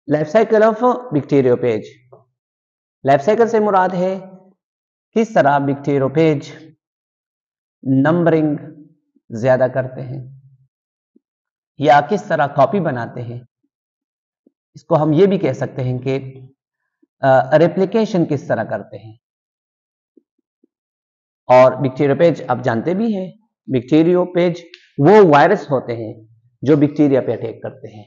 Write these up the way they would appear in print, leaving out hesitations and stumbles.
Life cycle of bacteriophage. Life cycle से मुराद है किस तरह बैक्टीरियोफेज नंबरिंग ज्यादा करते हैं या किस तरह कॉपी बनाते हैं। इसको हम ये भी कह सकते हैं कि रेप्लिकेशन किस तरह करते हैं। और बैक्टीरियोफेज आप जानते भी हैं, बैक्टीरियोफेज वो वायरस होते हैं जो बैक्टीरिया पे अटैक करते हैं।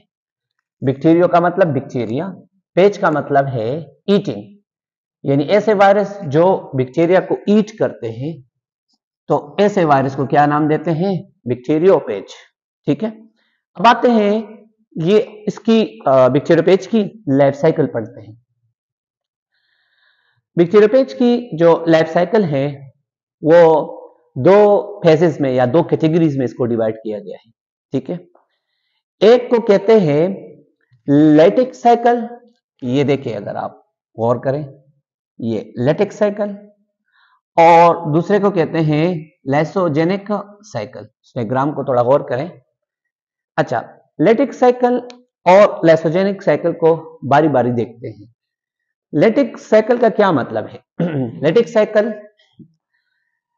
बैक्टीरियो का मतलब बैक्टीरिया, पेज का मतलब है ईटिंग, यानी ऐसे वायरस जो बैक्टीरिया को ईट करते हैं, तो ऐसे वायरस को क्या नाम देते हैं? बैक्टीरियोफेज। ठीक है, अब आते हैं ये इसकी बैक्टीरियोफेज की लाइफ साइकिल पढ़ते हैं। बैक्टीरियोफेज की जो लाइफ साइकिल है वो दो फेजेस में या दो कैटेगरीज में इसको डिवाइड किया गया है। ठीक है, एक को कहते हैं लैटिक साइकिल, ये देखिए अगर आप गौर करें ये लैटिक साइकिल, और दूसरे को कहते हैं लाइसोजेनिक साइकिल। डायग्राम को थोड़ा गौर करें। अच्छा, लैटिक साइकिल और लाइसोजेनिक साइकिल को बारी बारी देखते हैं। लैटिक साइकिल का क्या मतलब है? लैटिक साइकिल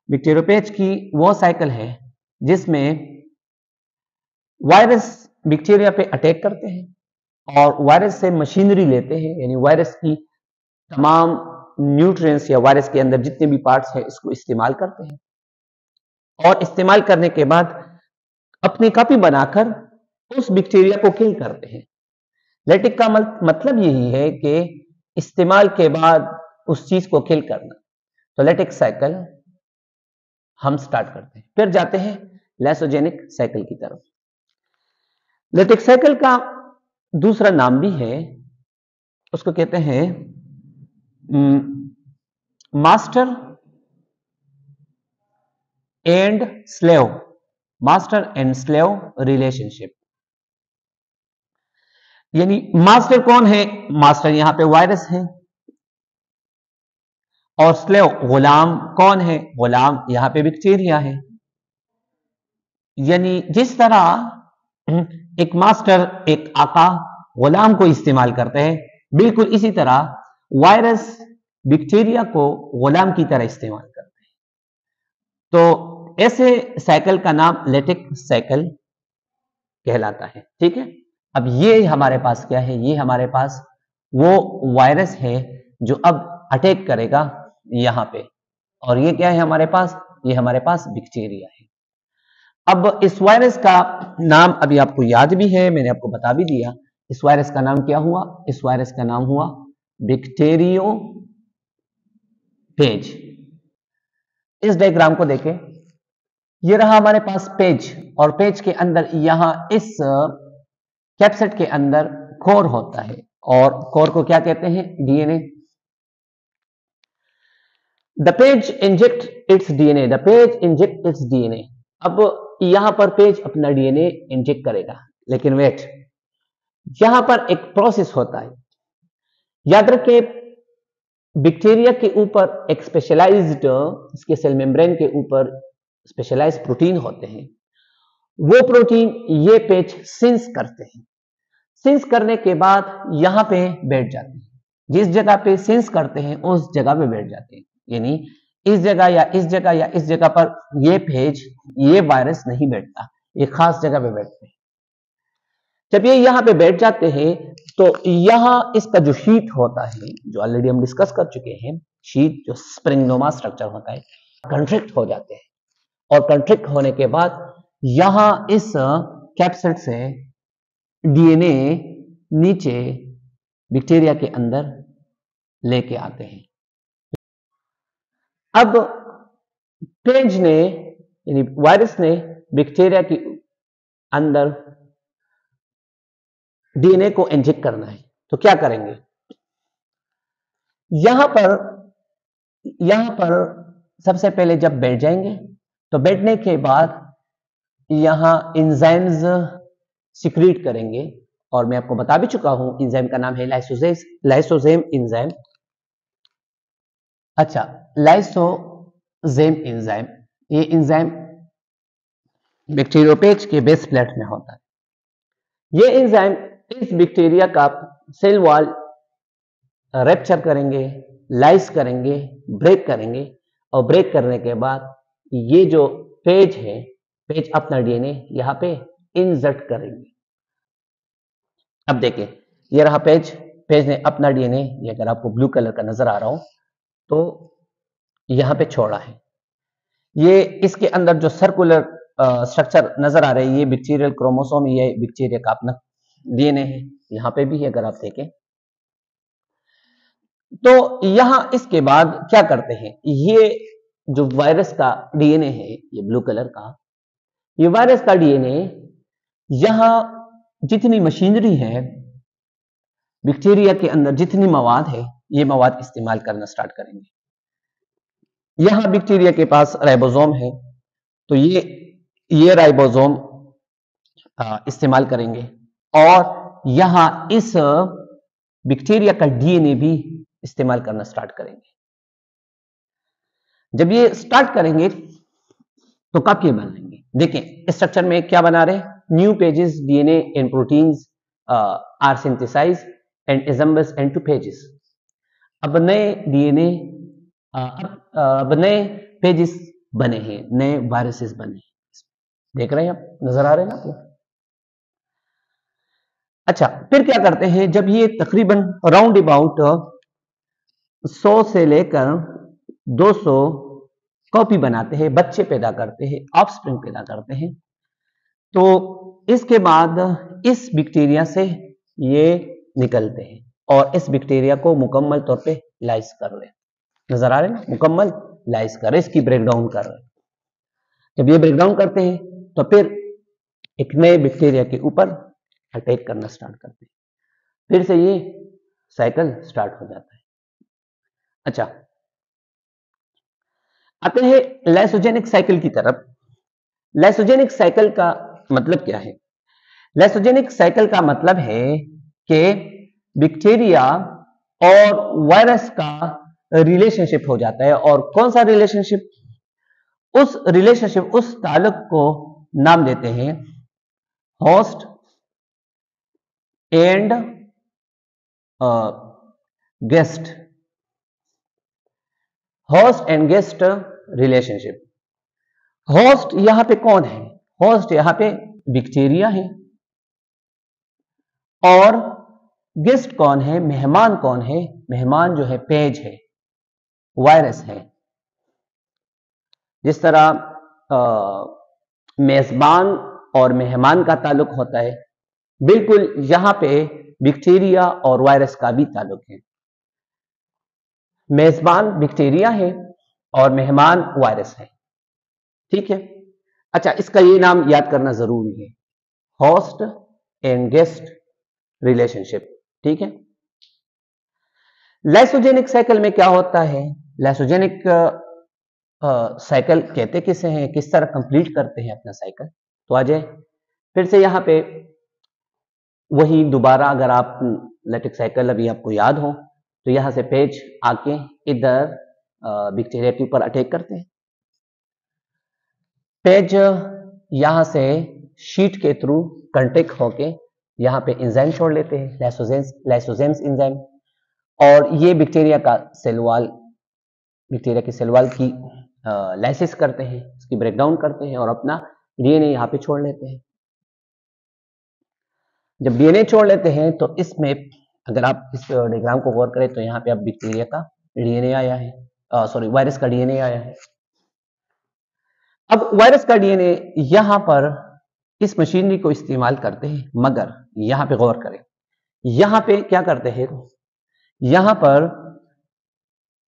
बैक्टीरियोफेज की वो साइकिल है जिसमें वायरस बैक्टीरिया पे अटैक करते हैं और वायरस से मशीनरी लेते हैं, यानी वायरस की तमाम न्यूट्रिएंट्स या वायरस के अंदर जितने भी पार्ट्स हैं इसको इस्तेमाल करते हैं, और इस्तेमाल करने के बाद अपनी कॉपी बनाकर उस बैक्टीरिया को किल करते हैं। लैटिक का मतलब यही है कि इस्तेमाल के बाद उस चीज को किल करना। तो लैटिक साइकिल हम स्टार्ट करते हैं, फिर जाते हैं लाइसोजेनिक साइकिल की तरफ। लैटिक साइकिल का दूसरा नाम भी है, उसको कहते हैं master and slave, master and slave relationship. यानी मास्टर कौन है? मास्टर यहां पे वायरस है, और स्लेव गुलाम कौन है? गुलाम यहां पे बैक्टीरिया है। यानी जिस तरह एक मास्टर एक आका गुलाम को इस्तेमाल करते हैं, बिल्कुल इसी तरह वायरस बैक्टीरिया को गुलाम की तरह इस्तेमाल करते हैं। तो ऐसे साइकिल का नाम लैटिक साइकिल कहलाता है। ठीक है, अब ये हमारे पास क्या है? ये हमारे पास वो वायरस है जो अब अटैक करेगा यहां पे, और ये क्या है हमारे पास? ये हमारे पास बैक्टीरिया है। अब इस वायरस का नाम अभी आपको याद भी है, मैंने आपको बता भी दिया। इस वायरस का नाम क्या हुआ? इस वायरस का नाम हुआ बैक्टीरियोफेज। इस डायग्राम को देखें, ये रहा हमारे पास पेज, और पेज के अंदर यहां इस कैप्सेट के अंदर कोर होता है, और कोर को क्या कहते हैं? DNA. The page inject it's DNA, the page inject it's DNA. अब यहां पर पेज अपना डीएनए इंजेक्ट करेगा, लेकिन वेट, यहां पर एक प्रोसेस होता है। याद रखिए, बैक्टीरिया के ऊपर एक स्पेशलाइज्ड, इसके सेल मेम्ब्रेन के ऊपर स्पेशलाइज्ड प्रोटीन होते हैं। वो प्रोटीन ये पेज सेंस करते हैं। सेंस करने के बाद यहां पे बैठ जाते हैं, जिस जगह पे सेंस करते हैं उस जगह पे बैठ जाते हैं। यानी इस जगह या इस जगह या इस जगह पर ये पेज, ये वायरस नहीं बैठता, ये खास जगह पे बैठते हैं। जब ये यहां पे बैठ जाते हैं तो यहां इसका जो शीट होता है, जो ऑलरेडी हम डिस्कस कर चुके हैं, शीट जो स्प्रिंगनोमा स्ट्रक्चर होता है, कंट्रैक्ट हो जाते हैं, और कंट्रैक्ट होने के बाद यहां इस कैप्सेट से डीएनए नीचे बैक्टीरिया के अंदर लेके आते हैं। अब पेज ने, यानी वायरस ने बैक्टीरिया के अंदर डीएनए को इंजेक्ट करना है, तो क्या करेंगे? यहां पर सबसे पहले जब बैठ जाएंगे, तो बैठने के बाद यहां एंजाइम्स सिक्रीट करेंगे, और मैं आपको बता भी चुका हूं एंजाइम का नाम है लाइसोजेम एंजाइम। अच्छा, लाइसोजेम एंजाइम, ये एंजाइम बैक्टीरियोफेज के बेस प्लेट में होता है। ये एंजाइम इस बैक्टीरिया का सेल वॉल रैप्चर करेंगे, लाइस करेंगे, ब्रेक करेंगे, और ब्रेक करने के बाद ये जो पेज है, पेज अपना डीएनए यहां पे इंसर्ट करेंगे। अब देखिए, ये रहा पेज, पेज ने अपना डीएनए, ये अगर आपको ब्लू कलर का नजर आ रहा हो तो यहां पे छोड़ा है। ये इसके अंदर जो सर्कुलर स्ट्रक्चर नजर आ रहे हैं, ये बैक्टीरियल क्रोमोसोम, ये बैक्टीरिया का अपना डीएनए है, यहां पे भी है अगर आप देखें तो। यहां इसके बाद क्या करते हैं, ये जो वायरस का डीएनए है, ये ब्लू कलर का, ये वायरस का डीएनए, यहां जितनी मशीनरी है बैक्टीरिया के अंदर, जितनी मवाद है, ये मवाद इस्तेमाल करना स्टार्ट करेंगे। यहां बैक्टीरिया के पास राइबोसोम है, तो ये राइबोसोम इस्तेमाल करेंगे, और यहां इस बैक्टीरिया का डीएनए भी इस्तेमाल करना स्टार्ट करेंगे। जब ये स्टार्ट करेंगे तो कब ये बनाएंगे, देखें स्ट्रक्चर में क्या बना रहे हैं, new phages DNA and proteins are synthesize and assembles into phages. अब नए डीएनए, अब नए पेजेस बने हैं, नए वायरसेस बने हैं, देख रहे हैं आप, नजर आ रहे हैं ना आपको। अच्छा, फिर क्या करते हैं, जब ये तकरीबन राउंड अबाउट 100 से लेकर 200 कॉपी बनाते हैं, बच्चे पैदा करते हैं, ऑफस्प्रिंग पैदा करते हैं, तो इसके बाद इस बैक्टीरिया से ये निकलते हैं और इस बैक्टीरिया को मुकम्मल तौर पे लाइस कर रहे हैं, नजर आ रहे हैं ना, मुकम्मल लाइस कर रहे हैं, इसकी ब्रेकडाउन कर रहे हैं। जब ये ब्रेकडाउन करते हैं तो फिर एक नए बैक्टीरिया के ऊपर अटैक करना स्टार्ट करते हैं, फिर से ये साइकिल स्टार्ट हो जाता है। अच्छा, आते हैं लाइसोजेनिक साइकिल की तरफ। लाइसोजेनिक साइकिल का मतलब क्या है, लाइसोजेनिक साइकिल का मतलब है कि बैक्टीरिया और वायरस का रिलेशनशिप हो जाता है, और कौन सा रिलेशनशिप, उस रिलेशनशिप, उस ताल्लुक को नाम देते हैं host and guest, host and guest relationship. Host यहां पे कौन है, होस्ट यहां पे बैक्टीरिया है, और गेस्ट कौन है, मेहमान कौन है, मेहमान जो है पेज है, वायरस है। जिस तरह मेजबान और मेहमान का ताल्लुक होता है, बिल्कुल यहां पे बैक्टीरिया और वायरस का भी ताल्लुक है। मेजबान बैक्टीरिया है और मेहमान वायरस है, ठीक है। अच्छा, इसका ये नाम याद करना जरूरी है, होस्ट एंड गेस्ट रिलेशनशिप, ठीक है। लाइसोजेनिक साइकिल में क्या होता है, लाइसोजेनिक साइकिल कहते किसे हैं, किस तरह कंप्लीट करते हैं अपना साइकिल। तो आ जाए फिर से यहां पे वही दोबारा, अगर आप लैक्टिक साइकिल अभी आपको याद हो तो यहां से पेज आके इधर बैक्टीरिया के ऊपर अटैक करते हैं, पेज यहां से शीट के थ्रू कंटेक्ट होके यहां पे एंजाइम छोड़ लेते हैं, लाइसोजेम्स एंजाइम, और ये बैक्टीरिया का सेल वॉल, बैक्टीरिया की सेल वॉल की लाइसिस करते हैं, इसकी ब्रेकडाउन करते हैं और अपना डीएनए यहां पे छोड़ लेते हैं। जब डीएनए छोड़ लेते हैं तो इसमें अगर आप इस डायग्राम को गौर करें तो यहां पे अब बैक्टीरिया का डीएनए आया है, सॉरी वायरस का डीएनए आया है। अब वायरस का डीएनए यहां पर इस मशीनरी को इस्तेमाल करते हैं, मगर यहां पे गौर करें, यहां पे क्या करते हैं, यहां पर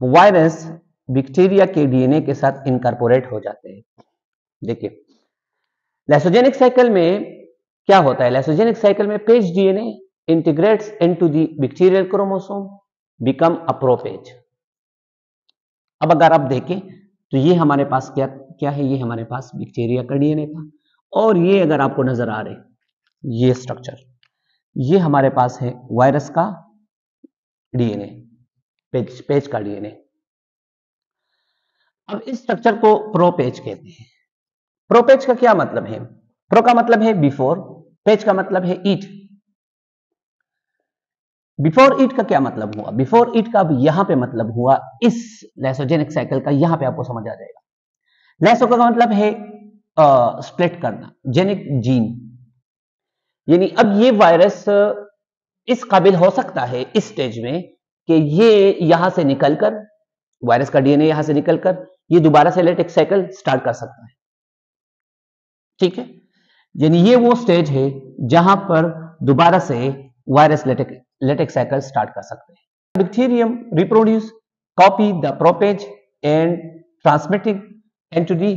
वायरस बैक्टीरिया के डीएनए के साथ इनकॉर्पोरेट हो जाते हैं। देखिए लाइसोजेनिक साइकिल में क्या होता है, लाइसोजेनिक साइकिल में phage DNA integrates into the bacterial chromosome, become a prophage. अब अगर आप देखें तो ये हमारे पास क्या क्या है, ये हमारे पास बैक्टीरिया का डीएनए था, और ये अगर आपको नजर आ रहे ये स्ट्रक्चर, ये हमारे पास है वायरस का डीएनए, पेज का डीएनए। अब इस स्ट्रक्चर को प्रोपेज कहते हैं। प्रोपेज का क्या मतलब है, प्रो का मतलब है बिफोर, पेज का मतलब है ईट। बिफोर ईट का क्या मतलब हुआ? बिफोर ईट का अब यहां पे मतलब हुआ इस लैसोजेनिक साइकिल का, यहां पे आपको समझ आ जाएगा। लैसो का मतलब है स्प्लिट करना, जेनिक जीन, यानी अब ये वायरस इस काबिल हो सकता है इस स्टेज में कि ये यहां से निकलकर, वायरस का डीएनए यहां से निकलकर ये दोबारा से लेटेक्स साइकिल स्टार्ट कर सकता है। ठीक है, यानी ये वो स्टेज है जहां पर दोबारा से वायरस लेटेक्स साइकिल स्टार्ट कर सकते हैं। Bacterium reproduce, copy the prophage and transmitting into the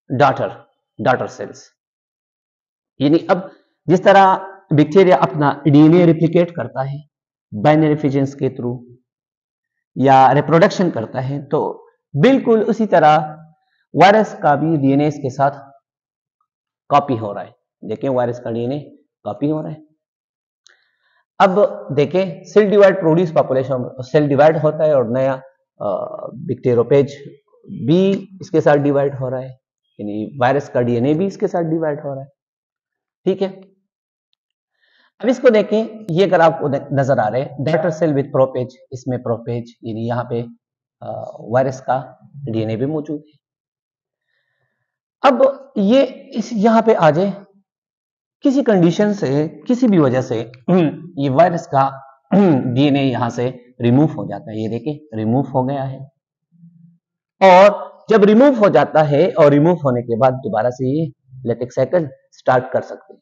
daughter cells. यानी अब जिस तरह बैक्टीरिया अपना डीएनए रिप्लिकेट करता है बाइनरी फिजन्स के थ्रू या रिप्रोडक्शन करता है, तो बिल्कुल उसी तरह वायरस का भी डीएनए इसके साथ कॉपी हो रहा है। देखें, वायरस का डीएनए कॉपी हो रहा है। अब देखें, cell divide produce population, cell divide होता है और नया बैक्टीरियोपेज भी इसके साथ डिवाइड हो रहा है, यानी वायरस का डीएनए भी इसके साथ डिवाइड हो रहा है। ठीक है, अब इसको देखें, ये अगर आपको नजर आ रहे हैं डॉटर सेल विद प्रोपेज, इसमें प्रोपेज यानी यहाँ पे वायरस का डीएनए भी मौजूद है। अब ये इस यहाँ पे आ जाए, किसी कंडीशन से, किसी भी वजह से ये वायरस का डीएनए यहां से रिमूव हो जाता है। ये देखिए रिमूव हो गया है, और जब रिमूव हो जाता है और रिमूव होने के बाद दोबारा से ये लेटेक्स साइकिल स्टार्ट कर सकते हैं।